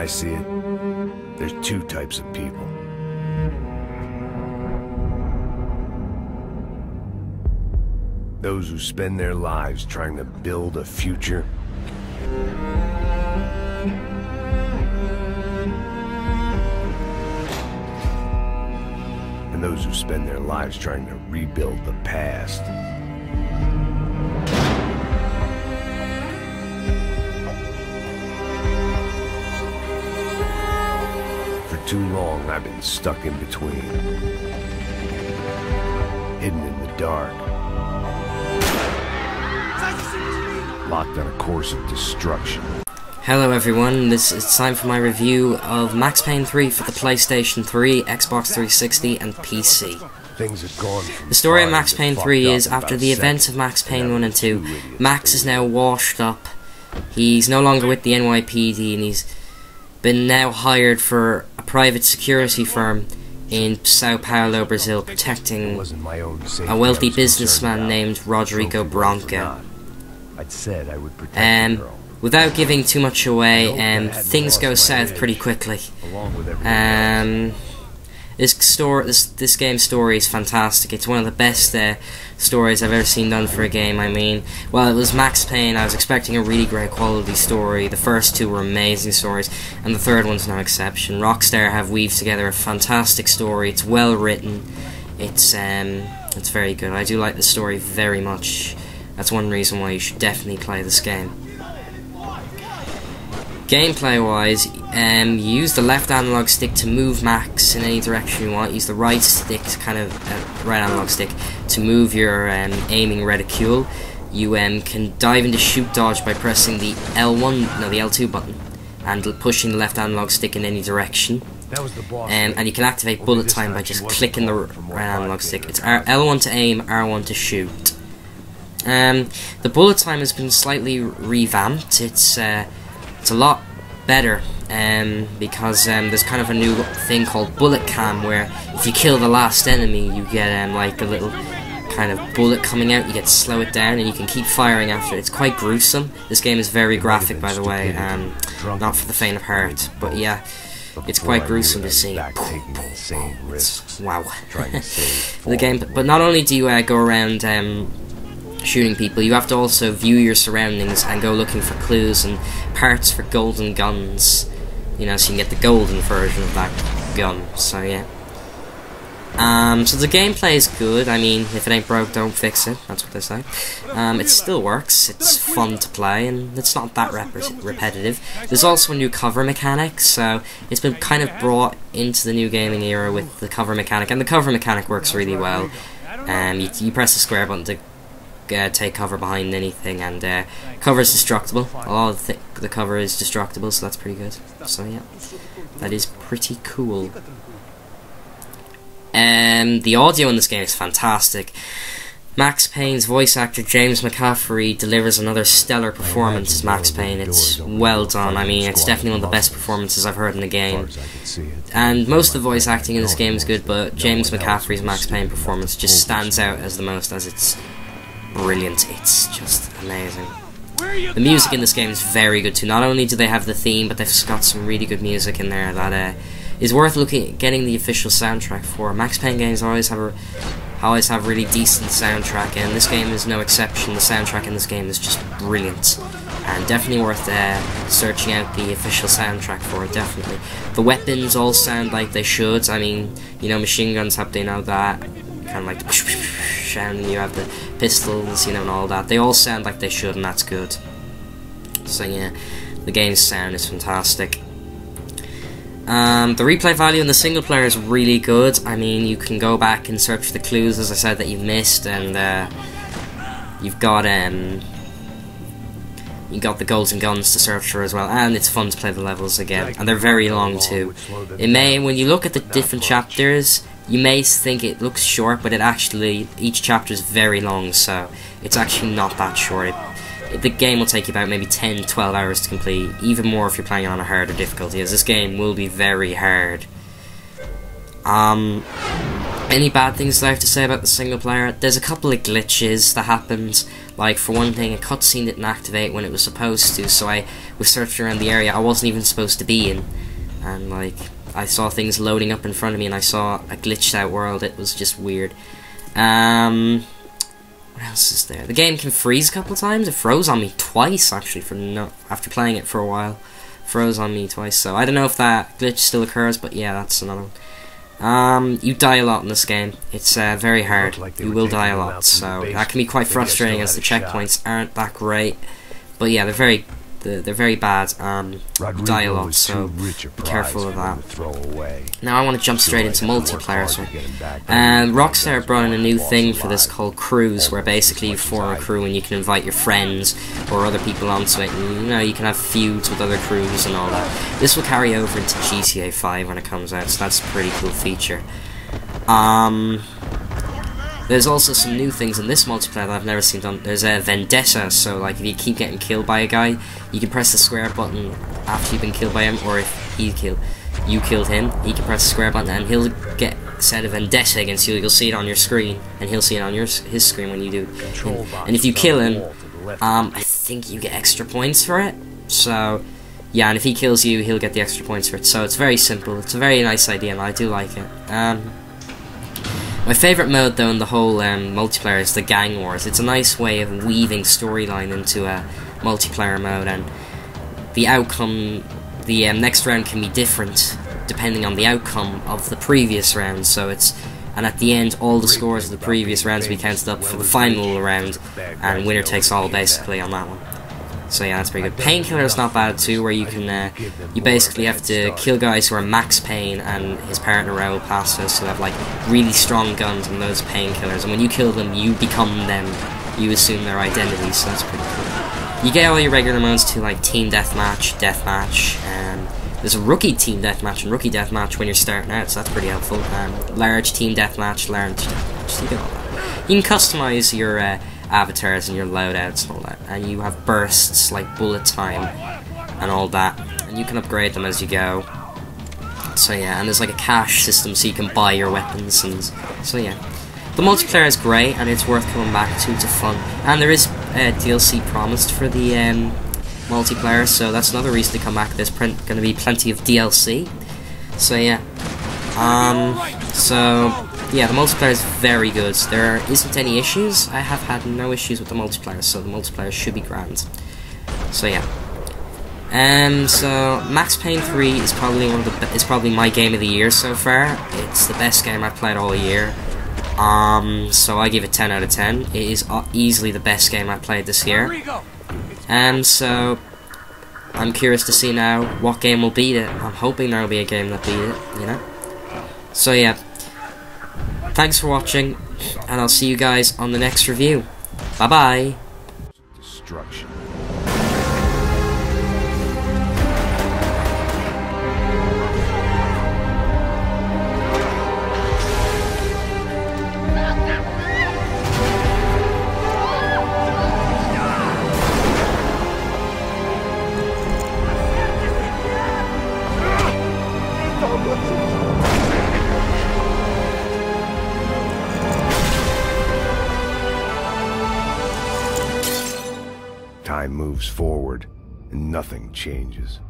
I see it, there's two types of people. Those who spend their lives trying to build a future, and those who spend their lives trying to rebuild the past. For too long, I've been stuck in between, hidden in the dark, locked on a course of destruction. Hello everyone, it's time for my review of Max Payne 3 for the PlayStation 3, Xbox 360 and PC. The story of Max Payne 3 is, after the events of Max Payne 1 and 2, Max is now washed up. He's no longer with the NYPD and he's been now hired for a private security firm in Sao Paulo, Brazil, protecting a wealthy businessman named Rodrigo Branco. Without giving too much away, things go south pretty quickly. This game's story is fantastic. It's one of the best stories I've ever seen done for a game. I mean, well, it was Max Payne. I was expecting a really great quality story. The first two were amazing stories, and the third one's no exception. Rockstar have weaved together a fantastic story. It's well written. It's very good. I do like the story very much. That's one reason why you should definitely play this game. Gameplay-wise, you use the left analog stick to move Max in any direction you want. Use the right stick, right analog stick, to move your aiming reticule. You can dive into shoot dodge by pressing the L2 button and pushing the left analog stick in any direction. And you can activate bullet time by just clicking the right analog stick. It's L1 to aim, R1 to shoot. The bullet time has been slightly revamped. It's a lot better because there's kind of a new thing called bullet cam, where if you kill the last enemy you get like a little kind of bullet coming out. You get to slow it down and you can keep firing after it. It's quite gruesome. This game is very graphic, by the way, not for the faint of heart, but yeah, it's quite gruesome to see. It's, wow. The game, but not only do you go around shooting people, you have to also view your surroundings and go looking for clues and parts for golden guns, you know, so you can get the golden version of that gun. So yeah, so the gameplay is good. I mean, if it ain't broke, don't fix it, that's what they say. It still works, it's fun to play, and it's not that repetitive. There's also a new cover mechanic, so it's been kind of brought into the new gaming era with the cover mechanic, and the cover mechanic works really well. You press the square button to take cover behind anything, and cover is destructible. A lot of the cover is destructible, so that's pretty good. So yeah, that is pretty cool. The audio in this game is fantastic. Max Payne's voice actor James McCaffrey delivers another stellar performance as Max Payne. It's well done. I mean, it's definitely one of the best performances I've heard in the game. And most of the voice acting in this game is good, but James McCaffrey's Max Payne performance just stands out as the most, as it's brilliant. It's just amazing. The music in this game is very good too. Not only do they have the theme, but they've got some really good music in there that is worth getting the official soundtrack for. Max Payne games always have really decent soundtrack, and this game is no exception. The soundtrack in this game is just brilliant, and definitely worth searching out the official soundtrack for it. Definitely. The weapons all sound like they should. I mean, you know, machine guns have, they know that kind of like the sound, and you have the pistols, you know, and all that. They all sound like they should, and that's good. So yeah, the game's sound is fantastic. The replay value in the single player is really good. I mean, you can go back and search for the clues, as I said, that you've missed, and you've got the golden guns to search for as well, and it's fun to play the levels again, and they're very long too. When you look at the different chapters, you may think it looks short, but each chapter is very long, so it's actually not that short. The game will take you about maybe 10-12 hours to complete, even more if you're playing on a harder difficulty, as this game will be very hard. Any bad things that I have to say about the single player? There's a couple of glitches that happened. Like, for one thing, a cutscene didn't activate when it was supposed to, so I was searching around the area I wasn't even supposed to be in. And, like, I saw things loading up in front of me, and I saw a glitched out world. It was just weird. What else is there? The game can freeze a couple of times. It froze on me twice, actually, after playing it for a while. Froze on me twice, so I don't know if that glitch still occurs, but yeah, that's another one. You die a lot in this game. It's very hard. You will die a lot, so that can be quite frustrating as the checkpoints aren't that great. But yeah, they're very bad. You die a lot, so be careful of that. Now I want to jump straight into multiplayer. And ROCKSTAR brought in a new thing for this called crews, where basically you form a crew and you can invite your friends or other people onto it, and you know, you can have feuds with other crews and all that. This will carry over into GTA 5 when it comes out, so that's a pretty cool feature. There's also some new things in this multiplayer that I've never seen done. There's a vendetta, so like if you keep getting killed by a guy, you can press the square button after you've been killed by him, or if you killed him, he can press the square button and he'll set a vendetta against you. You'll see it on your screen, and he'll see it on his screen when you do. And if you kill him, I think you get extra points for it. So yeah, and if he kills you, he'll get the extra points for it. So it's very simple. It's a very nice idea, and I do like it. My favourite mode, though, in the whole multiplayer is the Gang Wars. It's a nice way of weaving storyline into a multiplayer mode, and the outcome, the next round can be different depending on the outcome of the previous round. So and at the end, all the scores of the previous rounds will be counted up for the final round, and winner takes all basically on that one. So yeah, that's pretty good. Painkiller is not bad too, where you can you basically have to kill guys who are Max Payne and his partner Raul Pastos, who have like really strong guns and those painkillers, and when you kill them, you become them. You assume their identity, so that's pretty cool. You get all your regular modes too, like Team Deathmatch, Deathmatch, and there's a Rookie Team Deathmatch and Rookie Deathmatch when you're starting out, so that's pretty helpful. Large Team Deathmatch, Large Deathmatch, so you get all that. You can customize your avatars and your loadouts and all that, and you have bursts like bullet time and all that, and you can upgrade them as you go. So yeah, and there's like a cash system so you can buy your weapons, and so yeah, the multiplayer is great and it's worth coming back to. It's fun, and there is DLC promised for the multiplayer, so that's another reason to come back. There's going to be plenty of DLC, so yeah. Yeah, the multiplayer is very good. There isn't any issues. I have had no issues with the multiplayer, so the multiplayer should be grand. So yeah. So Max Payne 3 is probably my game of the year so far. It's the best game I've played all year. So I give it 10 out of 10. It is easily the best game I've played this year. So I'm curious to see now what game will beat it. I'm hoping there will be a game that beat it, you know. So yeah. Thanks for watching, and I'll see you guys on the next review. Bye-bye. Destruction. Time moves forward, and nothing changes.